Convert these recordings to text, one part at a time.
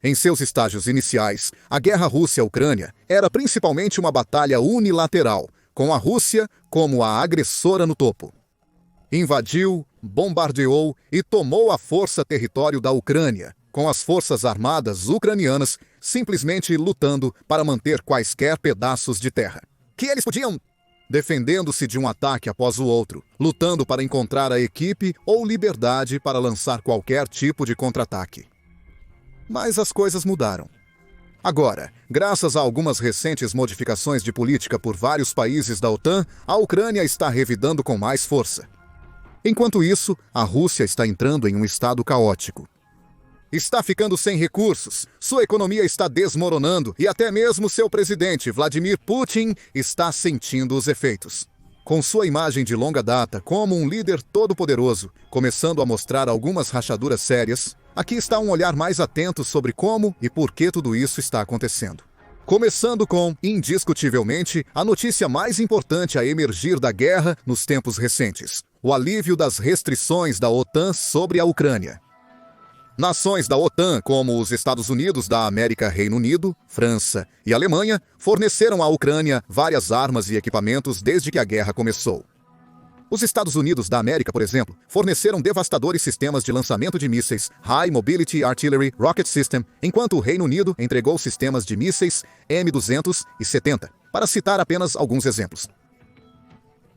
Em seus estágios iniciais, a guerra Rússia-Ucrânia era principalmente uma batalha unilateral, com a Rússia como a agressora no topo. Invadiu, bombardeou e tomou à força território da Ucrânia, com as forças armadas ucranianas simplesmente lutando para manter quaisquer pedaços de terra que eles podiam, defendendo-se de um ataque após o outro, lutando para encontrar a equipe ou liberdade para lançar qualquer tipo de contra-ataque. Mas as coisas mudaram. Agora, graças a algumas recentes modificações de política por vários países da OTAN, a Ucrânia está revidando com mais força. Enquanto isso, a Rússia está entrando em um estado caótico. Está ficando sem recursos, sua economia está desmoronando e até mesmo seu presidente, Vladimir Putin, está sentindo os efeitos. Com sua imagem de longa data como um líder todo-poderoso, começando a mostrar algumas rachaduras sérias, aqui está um olhar mais atento sobre como e por que tudo isso está acontecendo. Começando com, indiscutivelmente, a notícia mais importante a emergir da guerra nos tempos recentes: o alívio das restrições da OTAN sobre a Ucrânia. Nações da OTAN, como os Estados Unidos da América, Reino Unido, França e Alemanha, forneceram à Ucrânia várias armas e equipamentos desde que a guerra começou. Os Estados Unidos da América, por exemplo, forneceram devastadores sistemas de lançamento de mísseis High Mobility Artillery Rocket System, enquanto o Reino Unido entregou sistemas de mísseis M270, para citar apenas alguns exemplos.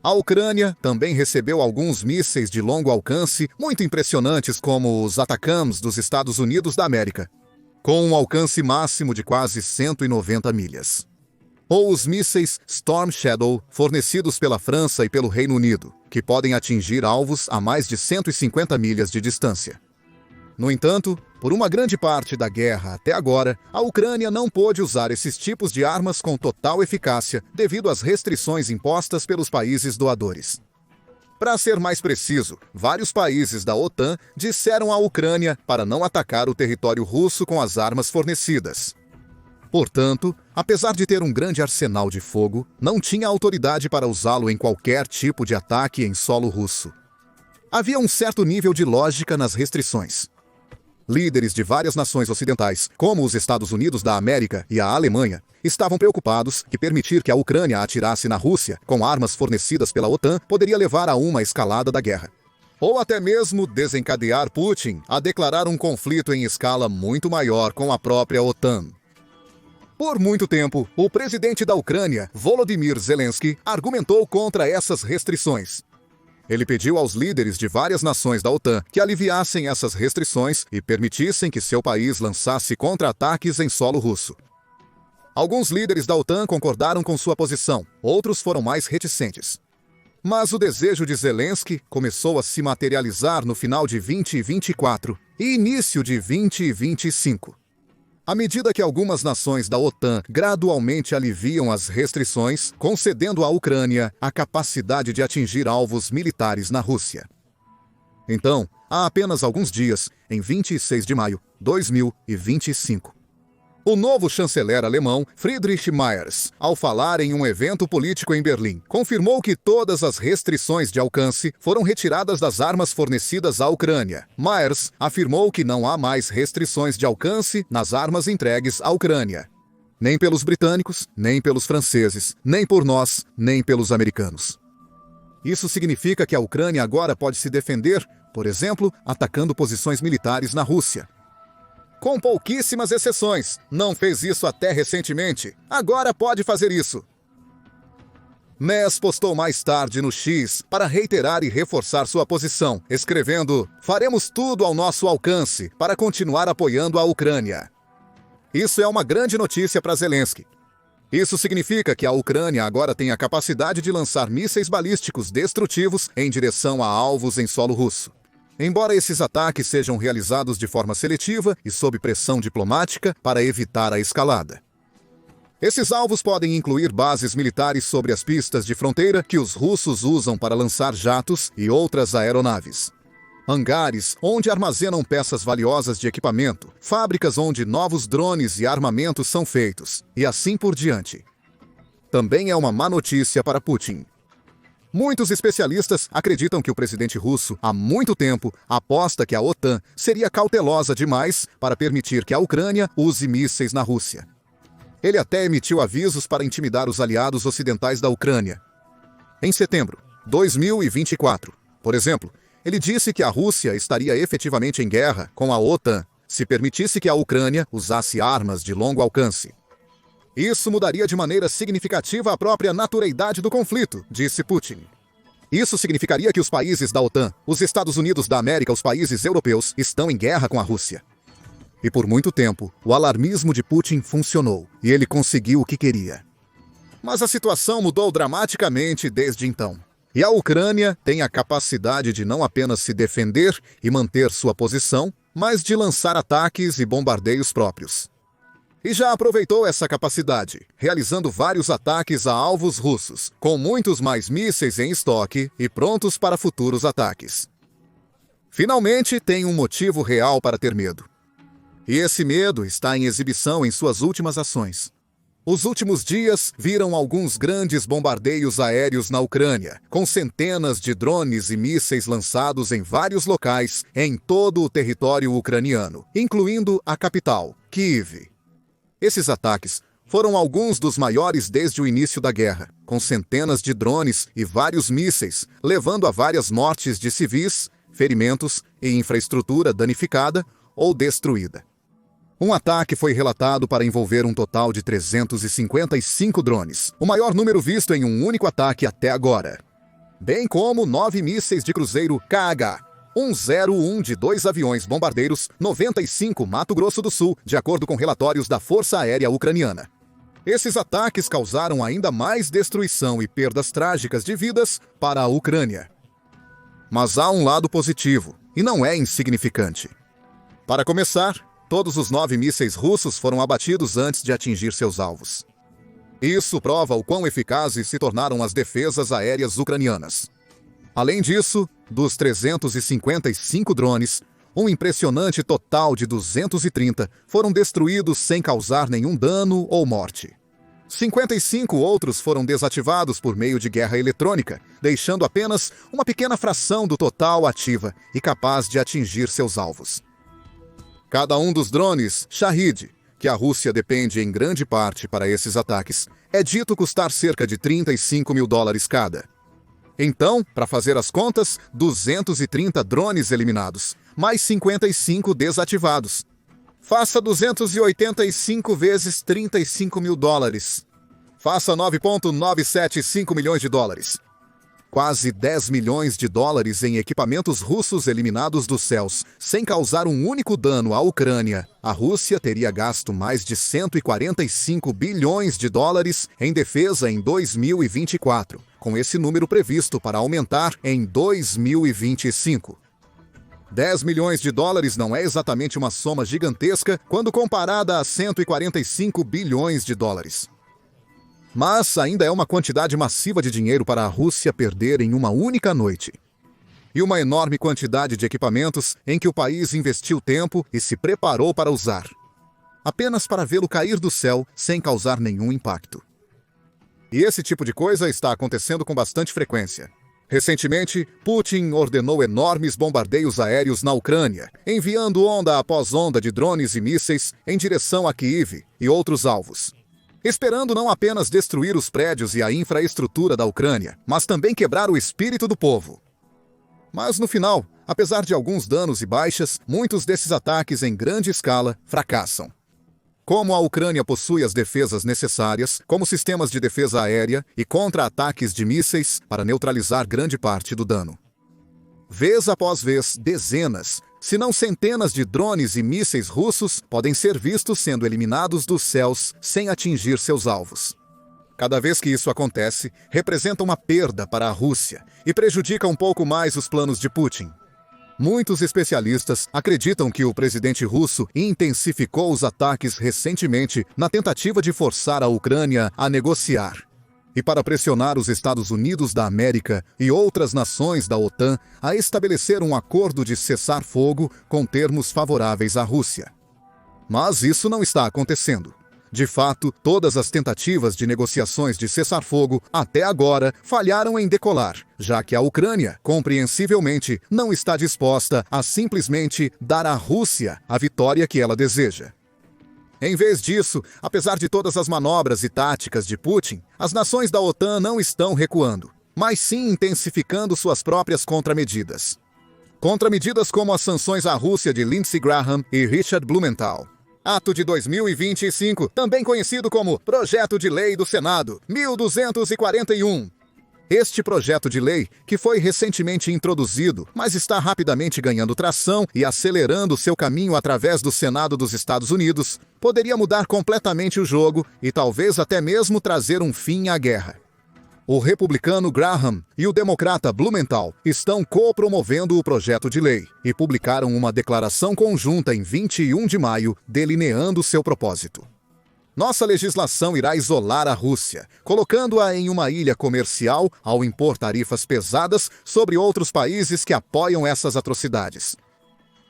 A Ucrânia também recebeu alguns mísseis de longo alcance muito impressionantes, como os ATACMS dos Estados Unidos da América, com um alcance máximo de quase 190 milhas. Ou os mísseis Storm Shadow, fornecidos pela França e pelo Reino Unido, que podem atingir alvos a mais de 150 milhas de distância. No entanto, por uma grande parte da guerra até agora, a Ucrânia não pôde usar esses tipos de armas com total eficácia devido às restrições impostas pelos países doadores. Para ser mais preciso, vários países da OTAN disseram à Ucrânia para não atacar o território russo com as armas fornecidas. Portanto, apesar de ter um grande arsenal de fogo, não tinha autoridade para usá-lo em qualquer tipo de ataque em solo russo. Havia um certo nível de lógica nas restrições. Líderes de várias nações ocidentais, como os Estados Unidos da América e a Alemanha, estavam preocupados que permitir que a Ucrânia atirasse na Rússia com armas fornecidas pela OTAN poderia levar a uma escalada da guerra. Ou até mesmo desencadear Putin a declarar um conflito em escala muito maior com a própria OTAN. Por muito tempo, o presidente da Ucrânia, Volodymyr Zelensky, argumentou contra essas restrições. Ele pediu aos líderes de várias nações da OTAN que aliviassem essas restrições e permitissem que seu país lançasse contra-ataques em solo russo. Alguns líderes da OTAN concordaram com sua posição, outros foram mais reticentes. Mas o desejo de Zelensky começou a se materializar no final de 2024 e início de 2025. À medida que algumas nações da OTAN gradualmente aliviam as restrições, concedendo à Ucrânia a capacidade de atingir alvos militares na Rússia. Então, há apenas alguns dias, em 26 de maio de 2025, o novo chanceler alemão Friedrich Merz, ao falar em um evento político em Berlim, confirmou que todas as restrições de alcance foram retiradas das armas fornecidas à Ucrânia. Merz afirmou que não há mais restrições de alcance nas armas entregues à Ucrânia. Nem pelos britânicos, nem pelos franceses, nem por nós, nem pelos americanos. Isso significa que a Ucrânia agora pode se defender, por exemplo, atacando posições militares na Rússia. Com pouquíssimas exceções, não fez isso até recentemente. Agora pode fazer isso. Merz postou mais tarde no X para reiterar e reforçar sua posição, escrevendo: "Faremos tudo ao nosso alcance para continuar apoiando a Ucrânia." Isso é uma grande notícia para Zelensky. Isso significa que a Ucrânia agora tem a capacidade de lançar mísseis balísticos destrutivos em direção a alvos em solo russo. Embora esses ataques sejam realizados de forma seletiva e sob pressão diplomática para evitar a escalada. Esses alvos podem incluir bases militares sobre as pistas de fronteira que os russos usam para lançar jatos e outras aeronaves. Hangares onde armazenam peças valiosas de equipamento, fábricas onde novos drones e armamentos são feitos, e assim por diante. Também é uma má notícia para Putin. Muitos especialistas acreditam que o presidente russo, há muito tempo, aposta que a OTAN seria cautelosa demais para permitir que a Ucrânia use mísseis na Rússia. Ele até emitiu avisos para intimidar os aliados ocidentais da Ucrânia. Em setembro de 2024, por exemplo, ele disse que a Rússia estaria efetivamente em guerra com a OTAN se permitisse que a Ucrânia usasse armas de longo alcance. Isso mudaria de maneira significativa a própria naturalidade do conflito, disse Putin. Isso significaria que os países da OTAN, os Estados Unidos da América, os países europeus, estão em guerra com a Rússia. E por muito tempo, o alarmismo de Putin funcionou, e ele conseguiu o que queria. Mas a situação mudou dramaticamente desde então. E a Ucrânia tem a capacidade de não apenas se defender e manter sua posição, mas de lançar ataques e bombardeios próprios. E já aproveitou essa capacidade, realizando vários ataques a alvos russos, com muitos mais mísseis em estoque e prontos para futuros ataques. Finalmente, tem um motivo real para ter medo. E esse medo está em exibição em suas últimas ações. Os últimos dias viram alguns grandes bombardeios aéreos na Ucrânia, com centenas de drones e mísseis lançados em vários locais em todo o território ucraniano, incluindo a capital, Kyiv. Esses ataques foram alguns dos maiores desde o início da guerra, com centenas de drones e vários mísseis, levando a várias mortes de civis, ferimentos e infraestrutura danificada ou destruída. Um ataque foi relatado para envolver um total de 355 drones, o maior número visto em um único ataque até agora. Bem como 9 mísseis de cruzeiro KH-101 de 2 aviões bombardeiros 95 Mato Grosso do Sul, de acordo com relatórios da Força Aérea Ucraniana. Esses ataques causaram ainda mais destruição e perdas trágicas de vidas para a Ucrânia. Mas há um lado positivo, e não é insignificante. Para começar, todos os 9 mísseis russos foram abatidos antes de atingir seus alvos. Isso prova o quão eficazes se tornaram as defesas aéreas ucranianas. Além disso, dos 355 drones, um impressionante total de 230 foram destruídos sem causar nenhum dano ou morte. 55 outros foram desativados por meio de guerra eletrônica, deixando apenas uma pequena fração do total ativa e capaz de atingir seus alvos. Cada um dos drones Shahid, que a Rússia depende em grande parte para esses ataques, é dito custar cerca de $35 mil cada. Então, para fazer as contas, 230 drones eliminados, mais 55 desativados. Faça 285 vezes $35 mil. Faça 9,975 milhões de dólares. Quase $10 milhões em equipamentos russos eliminados dos céus, sem causar um único dano à Ucrânia. A Rússia teria gasto mais de $145 bilhões em defesa em 2024, com esse número previsto para aumentar em 2025. $10 milhões não é exatamente uma soma gigantesca quando comparada a $145 bilhões. Mas ainda é uma quantidade massiva de dinheiro para a Rússia perder em uma única noite. E uma enorme quantidade de equipamentos em que o país investiu tempo e se preparou para usar, apenas para vê-lo cair do céu sem causar nenhum impacto. E esse tipo de coisa está acontecendo com bastante frequência. Recentemente, Putin ordenou enormes bombardeios aéreos na Ucrânia, enviando onda após onda de drones e mísseis em direção a Kyiv e outros alvos, esperando não apenas destruir os prédios e a infraestrutura da Ucrânia, mas também quebrar o espírito do povo. Mas no final, apesar de alguns danos e baixas, muitos desses ataques em grande escala fracassam. Como a Ucrânia possui as defesas necessárias, como sistemas de defesa aérea e contra-ataques de mísseis para neutralizar grande parte do dano. Vez após vez, dezenas, se não centenas de drones e mísseis russos podem ser vistos sendo eliminados dos céus sem atingir seus alvos. Cada vez que isso acontece, representa uma perda para a Rússia e prejudica um pouco mais os planos de Putin. Muitos especialistas acreditam que o presidente russo intensificou os ataques recentemente na tentativa de forçar a Ucrânia a negociar e para pressionar os Estados Unidos da América e outras nações da OTAN a estabelecer um acordo de cessar-fogo com termos favoráveis à Rússia. Mas isso não está acontecendo. De fato, todas as tentativas de negociações de cessar-fogo até agora falharam em decolar, já que a Ucrânia, compreensivelmente, não está disposta a simplesmente dar à Rússia a vitória que ela deseja. Em vez disso, apesar de todas as manobras e táticas de Putin, as nações da OTAN não estão recuando, mas sim intensificando suas próprias contramedidas. Contramedidas como as sanções à Rússia de Lindsey Graham e Richard Blumenthal. Ato de 2025, também conhecido como Projeto de Lei do Senado, 1241. Este projeto de lei, que foi recentemente introduzido, mas está rapidamente ganhando tração e acelerando seu caminho através do Senado dos Estados Unidos, poderia mudar completamente o jogo e talvez até mesmo trazer um fim à guerra. O republicano Graham e o democrata Blumenthal estão co-promovendo o projeto de lei e publicaram uma declaração conjunta em 21 de maio, delineando seu propósito. Nossa legislação irá isolar a Rússia, colocando-a em uma ilha comercial ao impor tarifas pesadas sobre outros países que apoiam essas atrocidades.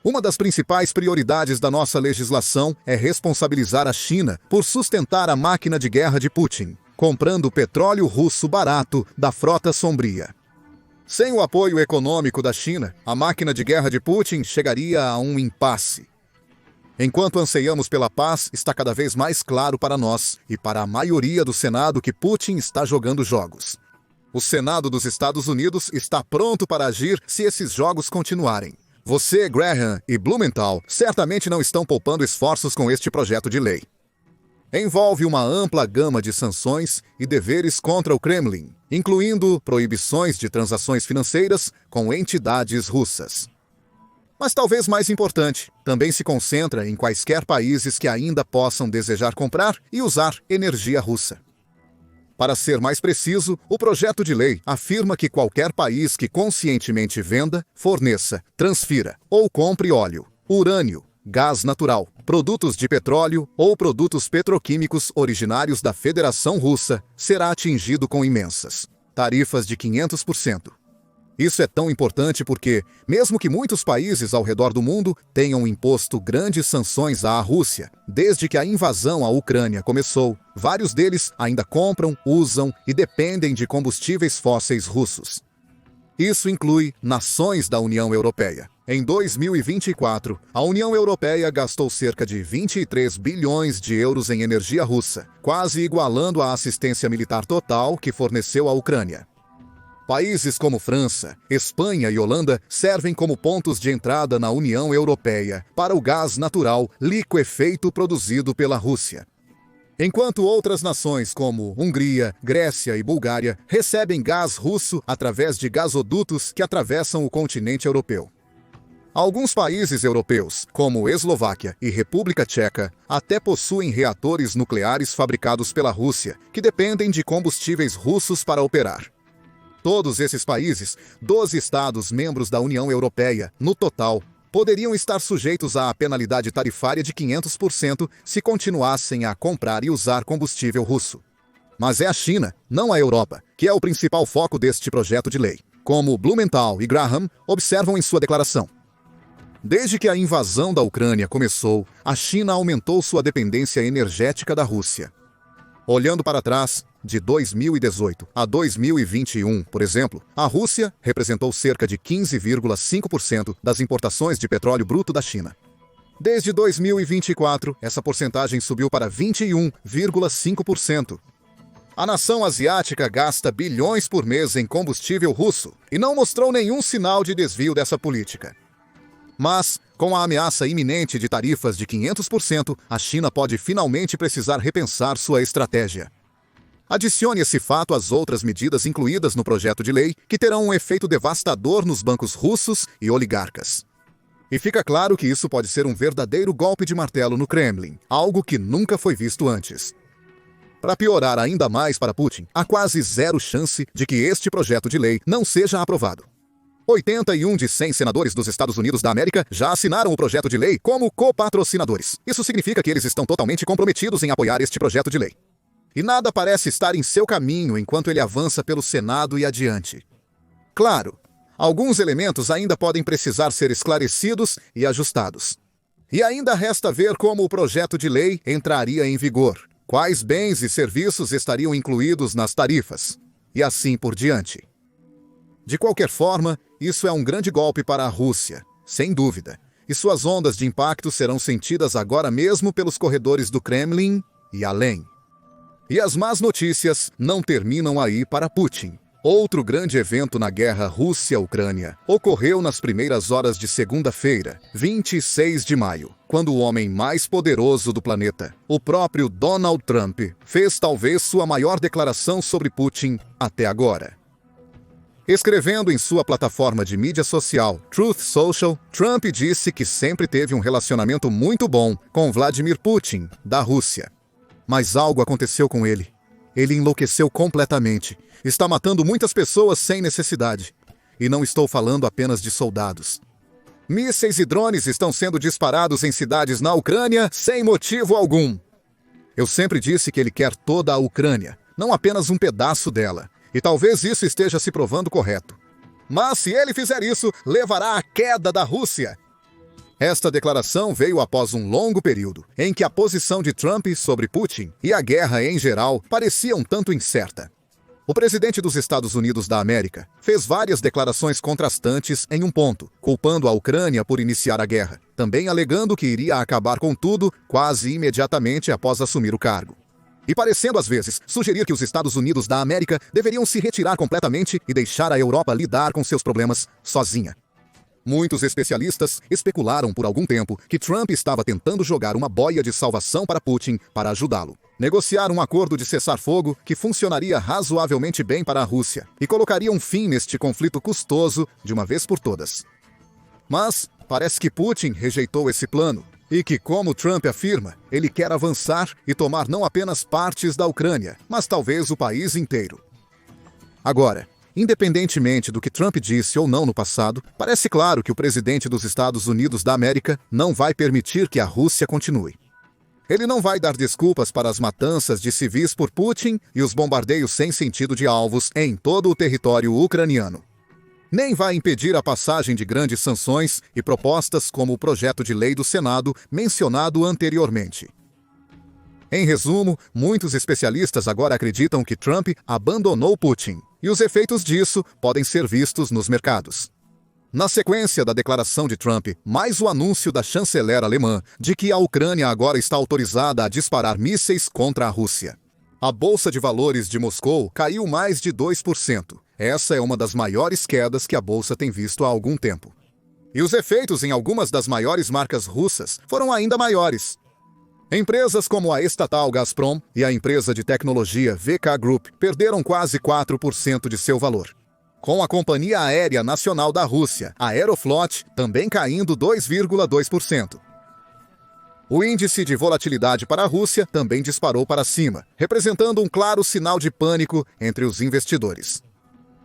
Uma das principais prioridades da nossa legislação é responsabilizar a China por sustentar a máquina de guerra de Putin, comprando petróleo russo barato da Frota Sombria. Sem o apoio econômico da China, a máquina de guerra de Putin chegaria a um impasse. Enquanto anseiamos pela paz, está cada vez mais claro para nós e para a maioria do Senado que Putin está jogando jogos. O Senado dos Estados Unidos está pronto para agir se esses jogos continuarem. Você, Graham e Blumenthal, certamente não estão poupando esforços com este projeto de lei. Envolve uma ampla gama de sanções e deveres contra o Kremlin, incluindo proibições de transações financeiras com entidades russas. Mas talvez mais importante, também se concentra em quaisquer países que ainda possam desejar comprar e usar energia russa. Para ser mais preciso, o projeto de lei afirma que qualquer país que conscientemente venda, forneça, transfira ou compre óleo, urânio, gás natural, produtos de petróleo ou produtos petroquímicos originários da Federação Russa será atingido com imensas tarifas de 500%. Isso é tão importante porque, mesmo que muitos países ao redor do mundo tenham imposto grandes sanções à Rússia, desde que a invasão à Ucrânia começou, vários deles ainda compram, usam e dependem de combustíveis fósseis russos. Isso inclui nações da União Europeia. Em 2024, a União Europeia gastou cerca de 23 bilhões de euros em energia russa, quase igualando a assistência militar total que forneceu à Ucrânia. Países como França, Espanha e Holanda servem como pontos de entrada na União Europeia para o gás natural liquefeito produzido pela Rússia. Enquanto outras nações como Hungria, Grécia e Bulgária recebem gás russo através de gasodutos que atravessam o continente europeu. Alguns países europeus, como Eslováquia e República Tcheca, até possuem reatores nucleares fabricados pela Rússia, que dependem de combustíveis russos para operar. Todos esses países, 12 Estados membros da União Europeia, no total, poderiam estar sujeitos à penalidade tarifária de 500% se continuassem a comprar e usar combustível russo. Mas é a China, não a Europa, que é o principal foco deste projeto de lei, como Blumenthal e Graham observam em sua declaração. Desde que a invasão da Ucrânia começou, a China aumentou sua dependência energética da Rússia. Olhando para trás, de 2018 a 2021, por exemplo, a Rússia representou cerca de 15,5% das importações de petróleo bruto da China. Desde 2024, essa porcentagem subiu para 21,5%. A nação asiática gasta bilhões por mês em combustível russo e não mostrou nenhum sinal de desvio dessa política. Mas, com a ameaça iminente de tarifas de 500%, a China pode finalmente precisar repensar sua estratégia. Adicione esse fato às outras medidas incluídas no projeto de lei, que terão um efeito devastador nos bancos russos e oligarcas. E fica claro que isso pode ser um verdadeiro golpe de martelo no Kremlin, algo que nunca foi visto antes. Para piorar ainda mais para Putin, há quase zero chance de que este projeto de lei não seja aprovado. 81 de 100 senadores dos Estados Unidos da América já assinaram o projeto de lei como copatrocinadores. Isso significa que eles estão totalmente comprometidos em apoiar este projeto de lei. E nada parece estar em seu caminho enquanto ele avança pelo Senado e adiante. Claro, alguns elementos ainda podem precisar ser esclarecidos e ajustados. E ainda resta ver como o projeto de lei entraria em vigor, quais bens e serviços estariam incluídos nas tarifas, e assim por diante. De qualquer forma, isso é um grande golpe para a Rússia, sem dúvida, e suas ondas de impacto serão sentidas agora mesmo pelos corredores do Kremlin e além. E as más notícias não terminam aí para Putin. Outro grande evento na guerra Rússia-Ucrânia ocorreu nas primeiras horas de segunda-feira, 26 de maio, quando o homem mais poderoso do planeta, o próprio Donald Trump, fez talvez sua maior declaração sobre Putin até agora. Escrevendo em sua plataforma de mídia social, Truth Social, Trump disse que sempre teve um relacionamento muito bom com Vladimir Putin, da Rússia. Mas algo aconteceu com ele. Ele enlouqueceu completamente. Está matando muitas pessoas sem necessidade. E não estou falando apenas de soldados. Mísseis e drones estão sendo disparados em cidades na Ucrânia sem motivo algum. Eu sempre disse que ele quer toda a Ucrânia, não apenas um pedaço dela. E talvez isso esteja se provando correto. Mas se ele fizer isso, levará à queda da Rússia. Esta declaração veio após um longo período em que a posição de Trump sobre Putin e a guerra em geral parecia um tanto incerta. O presidente dos Estados Unidos da América fez várias declarações contrastantes em um ponto, culpando a Ucrânia por iniciar a guerra, também alegando que iria acabar com tudo quase imediatamente após assumir o cargo. E parecendo às vezes sugerir que os Estados Unidos da América deveriam se retirar completamente e deixar a Europa lidar com seus problemas sozinha. Muitos especialistas especularam por algum tempo que Trump estava tentando jogar uma boia de salvação para Putin para ajudá-lo. Negociar um acordo de cessar-fogo que funcionaria razoavelmente bem para a Rússia e colocaria um fim neste conflito custoso de uma vez por todas. Mas parece que Putin rejeitou esse plano e que, como Trump afirma, ele quer avançar e tomar não apenas partes da Ucrânia, mas talvez o país inteiro. Agora, independentemente do que Trump disse ou não no passado, parece claro que o presidente dos Estados Unidos da América não vai permitir que a Rússia continue. Ele não vai dar desculpas para as matanças de civis por Putin e os bombardeios sem sentido de alvos em todo o território ucraniano. Nem vai impedir a passagem de grandes sanções e propostas como o projeto de lei do Senado mencionado anteriormente. Em resumo, muitos especialistas agora acreditam que Trump abandonou Putin, e os efeitos disso podem ser vistos nos mercados. Na sequência da declaração de Trump, mais o anúncio da chanceler alemã de que a Ucrânia agora está autorizada a disparar mísseis contra a Rússia. A Bolsa de Valores de Moscou caiu mais de 2%. Essa é uma das maiores quedas que a Bolsa tem visto há algum tempo. E os efeitos em algumas das maiores marcas russas foram ainda maiores. Empresas como a estatal Gazprom e a empresa de tecnologia VK Group perderam quase 4% de seu valor. Com a Companhia Aérea Nacional da Rússia, a Aeroflot, também caindo 2,2%. O índice de volatilidade para a Rússia também disparou para cima, representando um claro sinal de pânico entre os investidores.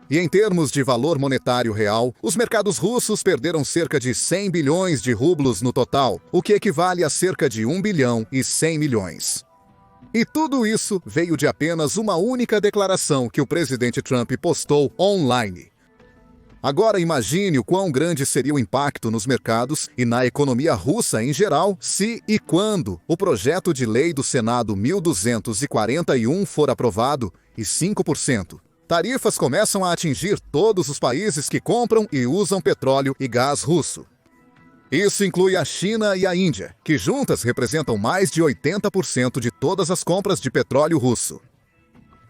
E em termos de valor monetário real, os mercados russos perderam cerca de 100 bilhões de rublos no total, o que equivale a cerca de 1 bilhão e 100 milhões. E tudo isso veio de apenas uma única declaração que o presidente Trump postou online. Agora imagine o quão grande seria o impacto nos mercados e na economia russa em geral se e quando o projeto de lei do Senado 1241 for aprovado e 5%. Tarifas começam a atingir todos os países que compram e usam petróleo e gás russo. Isso inclui a China e a Índia, que juntas representam mais de 80% de todas as compras de petróleo russo.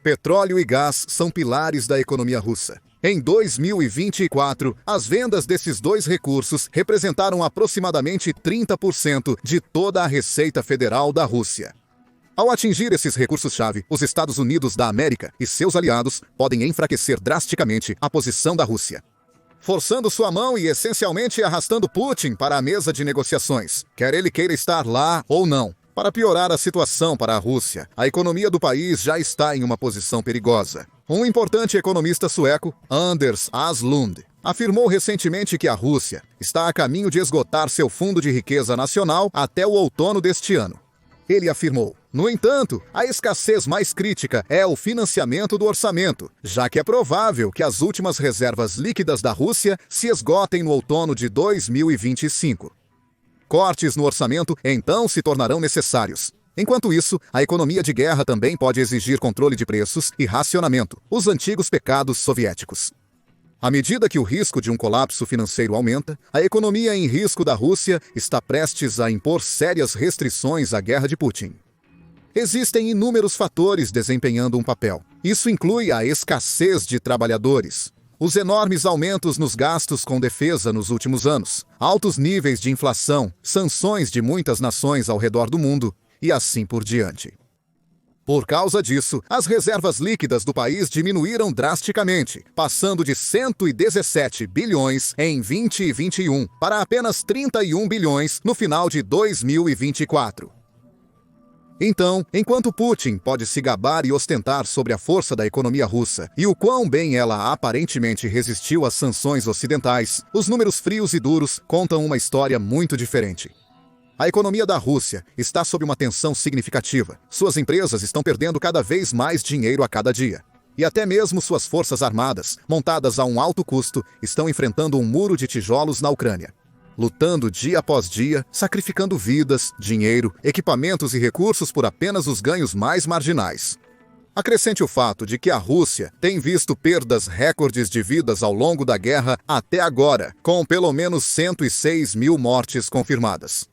Petróleo e gás são pilares da economia russa. Em 2024, as vendas desses dois recursos representaram aproximadamente 30% de toda a receita federal da Rússia. Ao atingir esses recursos-chave, os Estados Unidos da América e seus aliados podem enfraquecer drasticamente a posição da Rússia, forçando sua mão e essencialmente arrastando Putin para a mesa de negociações, quer ele queira estar lá ou não. Para piorar a situação para a Rússia, a economia do país já está em uma posição perigosa. Um importante economista sueco, Anders Aslund, afirmou recentemente que a Rússia está a caminho de esgotar seu fundo de riqueza nacional até o outono deste ano. Ele afirmou: no entanto, a escassez mais crítica é o financiamento do orçamento, já que é provável que as últimas reservas líquidas da Rússia se esgotem no outono de 2025. Cortes no orçamento então se tornarão necessários. Enquanto isso, a economia de guerra também pode exigir controle de preços e racionamento, os antigos pecados soviéticos. À medida que o risco de um colapso financeiro aumenta, a economia em risco da Rússia está prestes a impor sérias restrições à guerra de Putin. Existem inúmeros fatores desempenhando um papel. Isso inclui a escassez de trabalhadores, os enormes aumentos nos gastos com defesa nos últimos anos, altos níveis de inflação, sanções de muitas nações ao redor do mundo e assim por diante. Por causa disso, as reservas líquidas do país diminuíram drasticamente, passando de 117 bilhões em 2021 para apenas 31 bilhões no final de 2024. Então, enquanto Putin pode se gabar e ostentar sobre a força da economia russa e o quão bem ela aparentemente resistiu às sanções ocidentais, os números frios e duros contam uma história muito diferente. A economia da Rússia está sob uma tensão significativa. Suas empresas estão perdendo cada vez mais dinheiro a cada dia. E até mesmo suas forças armadas, montadas a um alto custo, estão enfrentando um muro de tijolos na Ucrânia. Lutando dia após dia, sacrificando vidas, dinheiro, equipamentos e recursos por apenas os ganhos mais marginais. Acrescente o fato de que a Rússia tem visto perdas recordes de vidas ao longo da guerra até agora, com pelo menos 106 mil mortes confirmadas.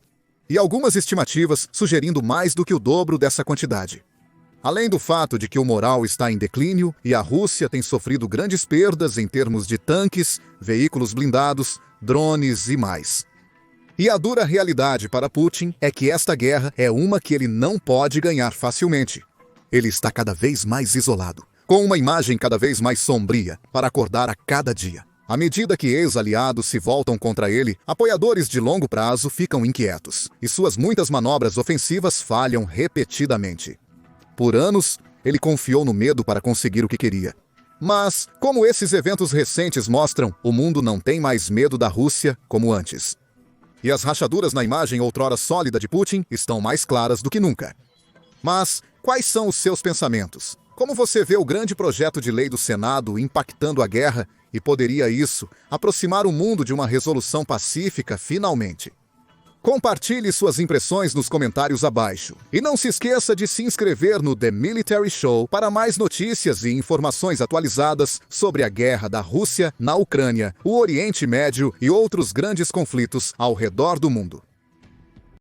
E algumas estimativas sugerindo mais do que o dobro dessa quantidade. Além do fato de que o moral está em declínio e a Rússia tem sofrido grandes perdas em termos de tanques, veículos blindados, drones e mais. E a dura realidade para Putin é que esta guerra é uma que ele não pode ganhar facilmente. Ele está cada vez mais isolado, com uma imagem cada vez mais sombria para acordar a cada dia. À medida que ex-aliados se voltam contra ele, apoiadores de longo prazo ficam inquietos, e suas muitas manobras ofensivas falham repetidamente. Por anos, ele confiou no medo para conseguir o que queria. Mas, como esses eventos recentes mostram, o mundo não tem mais medo da Rússia como antes. E as rachaduras na imagem outrora sólida de Putin estão mais claras do que nunca. Mas, quais são os seus pensamentos? Como você vê o grande projeto de lei do Senado impactando a guerra e poderia isso aproximar o mundo de uma resolução pacífica finalmente? Compartilhe suas impressões nos comentários abaixo. E não se esqueça de se inscrever no The Military Show para mais notícias e informações atualizadas sobre a guerra da Rússia na Ucrânia, o Oriente Médio e outros grandes conflitos ao redor do mundo.